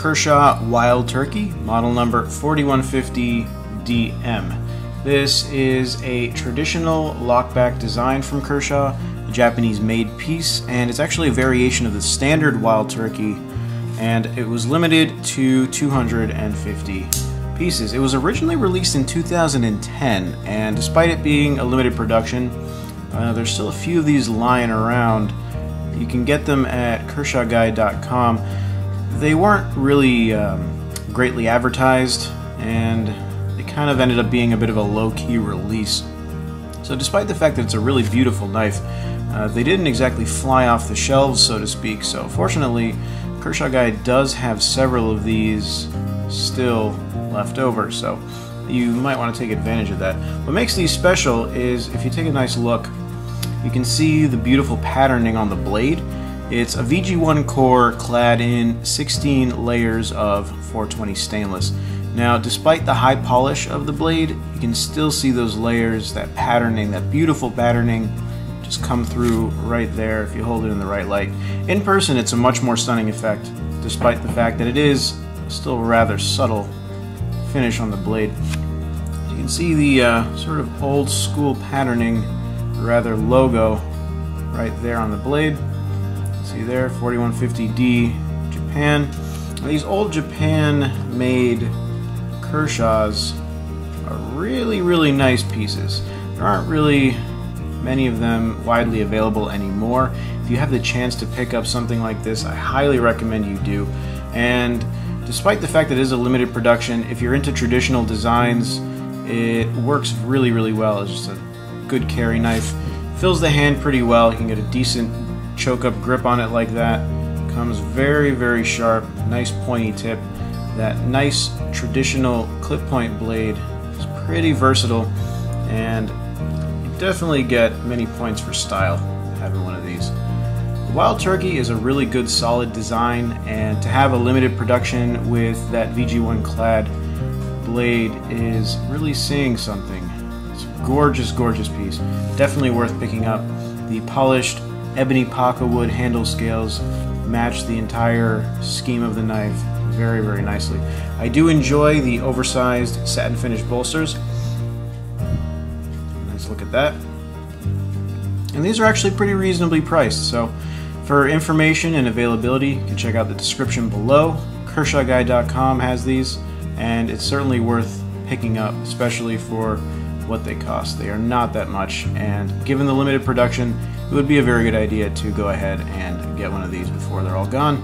Kershaw Wild Turkey, model number 4150DM. This is a traditional lockback design from Kershaw, a Japanese-made piece, and it's actually a variation of the standard Wild Turkey, and it was limited to 250 pieces. It was originally released in 2010, and despite it being a limited production, there's still a few of these lying around. You can get them at KershawGuide.com. They weren't really greatly advertised, and they kind of ended up being a bit of a low-key release. So despite the fact that it's a really beautiful knife, they didn't exactly fly off the shelves, so to speak. So fortunately, Kershaw Guide does have several of these still left over, so you might want to take advantage of that. What makes these special is, if you take a nice look, you can see the beautiful patterning on the blade. It's a VG1 core clad in 16 layers of 420 stainless. Now, despite the high polish of the blade, you can still see those layers, that patterning, that beautiful patterning just come through right there if you hold it in the right light. In person, it's a much more stunning effect, despite the fact that it is still a rather subtle finish on the blade. You can see the sort of old school patterning, rather logo right there on the blade. See there, 4150D Japan. Now, these old Japan-made Kershaws are really nice pieces. There aren't really many of them widely available anymore. If you have the chance to pick up something like this, I highly recommend you do. And despite the fact that it is a limited production, if you're into traditional designs, it works really well. It's just a good carry knife. Fills the hand pretty well. You can get a decent choke-up grip on it like that. Comes very sharp, nice pointy tip. That nice traditional clip point blade is pretty versatile, and you definitely get many points for style having one of these. The Wild Turkey is a really good solid design, and to have a limited production with that VG1 clad blade is really saying something. It's a gorgeous piece. Definitely worth picking up. The polished ebony paca wood handle scales match the entire scheme of the knife very nicely. I do enjoy the oversized satin finish bolsters. Nice look at that. And these are actually pretty reasonably priced, so for information and availability, you can check out the description below. KershawGuide.com has these, and it's certainly worth picking up, especially for what they cost. They are not that much, and given the limited production, it would be a very good idea to go ahead and get one of these before they're all gone.